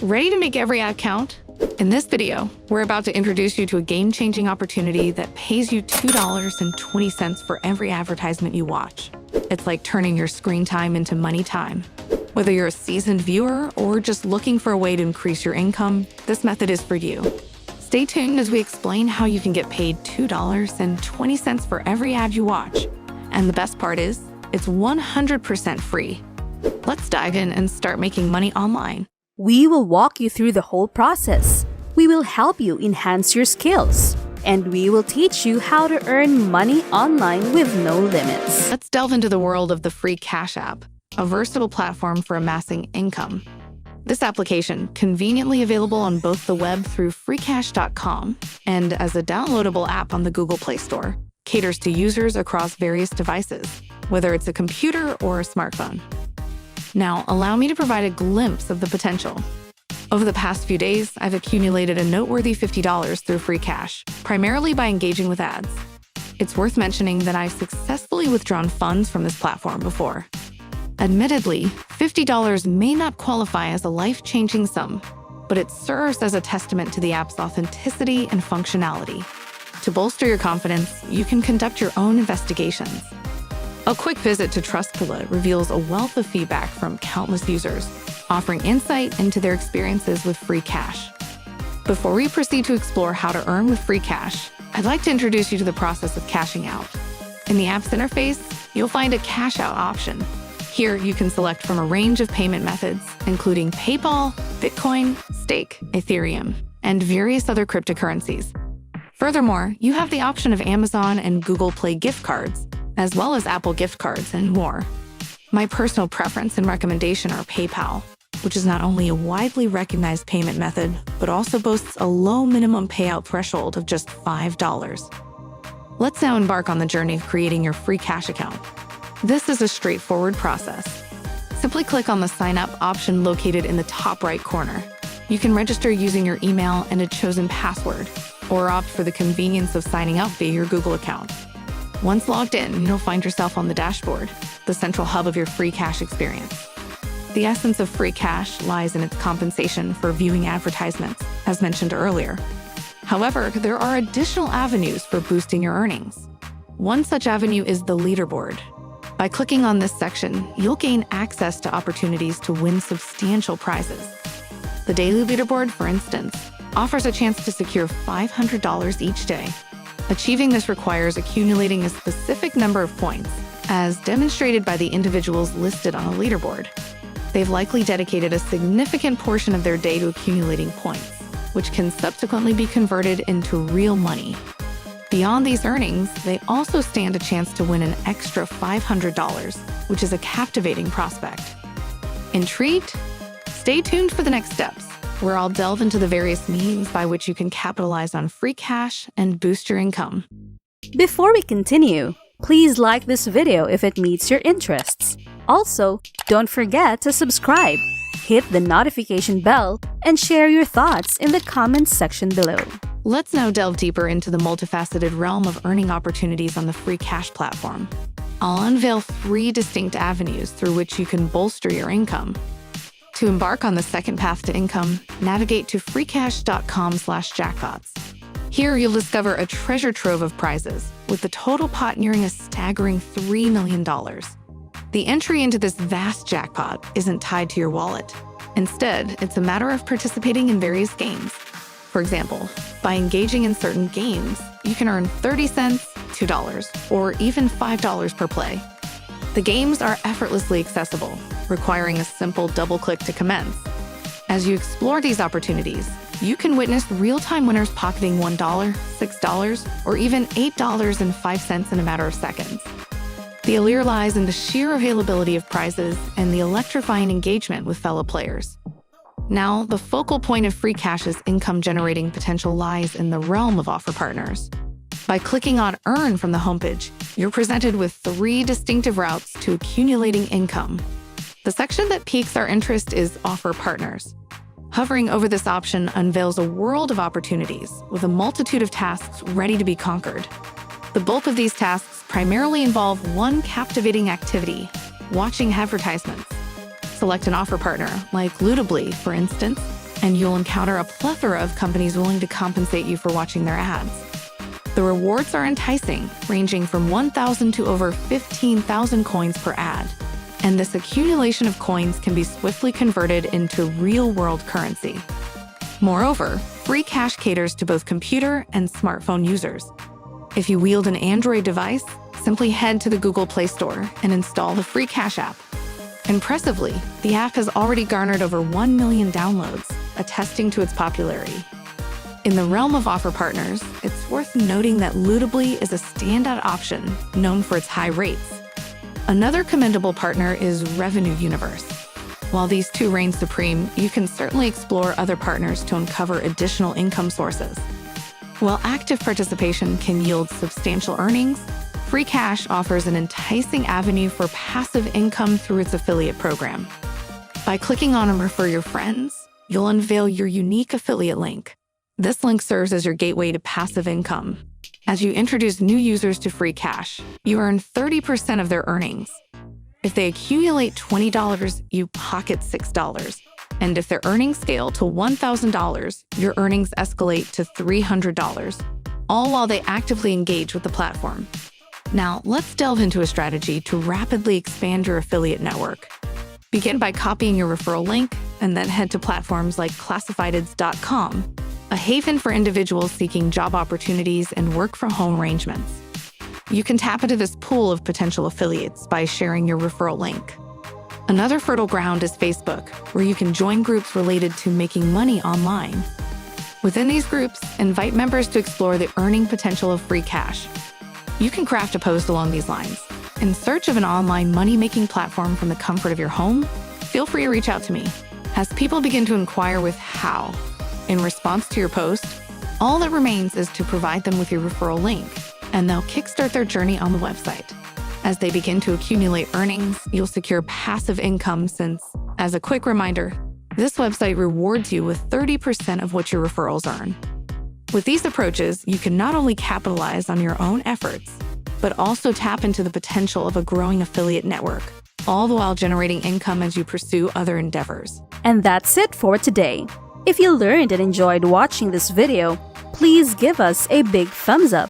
Ready to make every ad count? In this video, we're about to introduce you to a game-changing opportunity that pays you $2.20 for every advertisement you watch. It's like turning your screen time into money time. Whether you're a seasoned viewer or just looking for a way to increase your income, this method is for you. Stay tuned as we explain how you can get paid $2.20 for every ad you watch. And the best part is, it's 100% free. Let's dive in and start making money online. We will walk you through the whole process. We will help you enhance your skills. And we will teach you how to earn money online with no limits. Let's delve into the world of the free Cash app, a versatile platform for amassing income. This application, conveniently available on both the web through freecash.com and as a downloadable app on the Google Play Store, caters to users across various devices, whether it's a computer or a smartphone. Now, allow me to provide a glimpse of the potential. Over the past few days, I've accumulated a noteworthy $50 through free cash, primarily by engaging with ads. It's worth mentioning that I've successfully withdrawn funds from this platform before. Admittedly, $50 may not qualify as a life-changing sum, but it serves as a testament to the app's authenticity and functionality. To bolster your confidence, you can conduct your own investigations. A quick visit to Trustpilot reveals a wealth of feedback from countless users, offering insight into their experiences with free cash. Before we proceed to explore how to earn with free cash, I'd like to introduce you to the process of cashing out. In the app's interface, you'll find a cash out option. Here, you can select from a range of payment methods, including PayPal, Bitcoin, Stake, Ethereum, and various other cryptocurrencies. Furthermore, you have the option of Amazon and Google Play gift cards, as well as Apple gift cards and more. My personal preference and recommendation are PayPal, which is not only a widely recognized payment method, but also boasts a low minimum payout threshold of just $5. Let's now embark on the journey of creating your free cash account. This is a straightforward process. Simply click on the Sign Up option located in the top right corner. You can register using your email and a chosen password, or opt for the convenience of signing up via your Google account. Once logged in, you'll find yourself on the dashboard, the central hub of your free cash experience. The essence of free cash lies in its compensation for viewing advertisements, as mentioned earlier. However, there are additional avenues for boosting your earnings. One such avenue is the leaderboard. By clicking on this section, you'll gain access to opportunities to win substantial prizes. The daily leaderboard, for instance, offers a chance to secure $500 each day. Achieving this requires accumulating a specific number of points, as demonstrated by the individuals listed on a leaderboard. They've likely dedicated a significant portion of their day to accumulating points, which can subsequently be converted into real money. Beyond these earnings, they also stand a chance to win an extra $500, which is a captivating prospect. Intrigued? Stay tuned for the next steps, where I'll delve into the various means by which you can capitalize on free cash and boost your income. Before we continue, please like this video if it meets your interests. Also, don't forget to subscribe, hit the notification bell, and share your thoughts in the comments section below. Let's now delve deeper into the multifaceted realm of earning opportunities on the free cash platform. I'll unveil 3 distinct avenues through which you can bolster your income. To embark on the second path to income, navigate to freecash.com/jackpots. Here, you'll discover a treasure trove of prizes, with the total pot nearing a staggering $3 million. The entry into this vast jackpot isn't tied to your wallet. Instead, it's a matter of participating in various games. For example, by engaging in certain games, you can earn 30 cents, $2, or even $5 per play. The games are effortlessly accessible, requiring a simple double-click to commence. As you explore these opportunities, you can witness real-time winners pocketing $1, $6, or even $8.05 in a matter of seconds. The allure lies in the sheer availability of prizes and the electrifying engagement with fellow players. Now, the focal point of free cash's income-generating potential lies in the realm of offer partners. By clicking on Earn from the homepage, you're presented with 3 distinctive routes to accumulating income. The section that piques our interest is Offer Partners. Hovering over this option unveils a world of opportunities with a multitude of tasks ready to be conquered. The bulk of these tasks primarily involve one captivating activity: watching advertisements. Select an offer partner, like Lootably, for instance, and you'll encounter a plethora of companies willing to compensate you for watching their ads. The rewards are enticing, ranging from 1,000 to over 15,000 coins per ad. And this accumulation of coins can be swiftly converted into real-world currency. Moreover, free cash caters to both computer and smartphone users. If you wield an Android device, simply head to the Google Play Store and install the free cash app. Impressively, the app has already garnered over 1 million downloads, attesting to its popularity. In the realm of offer partners, it's worth noting that Lootably is a standout option known for its high rates. Another commendable partner is Revenue Universe. While these two reign supreme, you can certainly explore other partners to uncover additional income sources. While active participation can yield substantial earnings, Free Cash offers an enticing avenue for passive income through its affiliate program. By clicking on and refer your friends, you'll unveil your unique affiliate link. This link serves as your gateway to passive income. As you introduce new users to Free Cash, you earn 30% of their earnings. If they accumulate $20, you pocket $6. And if their earnings scale to $1,000, your earnings escalate to $300, all while they actively engage with the platform. Now, let's delve into a strategy to rapidly expand your affiliate network. Begin by copying your referral link and then head to platforms like classifiedids.com, a haven for individuals seeking job opportunities and work-from-home arrangements. You can tap into this pool of potential affiliates by sharing your referral link. Another fertile ground is Facebook, where you can join groups related to making money online. Within these groups, invite members to explore the earning potential of Free Cash. You can craft a post along these lines. In search of an online money-making platform from the comfort of your home, feel free to reach out to me. As people begin to inquire with how, in response to your post, all that remains is to provide them with your referral link, and they'll kickstart their journey on the website. As they begin to accumulate earnings, you'll secure passive income since, as a quick reminder, this website rewards you with 30% of what your referrals earn. With these approaches, you can not only capitalize on your own efforts, but also tap into the potential of a growing affiliate network, all the while generating income as you pursue other endeavors. And that's it for today. If you learned and enjoyed watching this video, please give us a big thumbs up.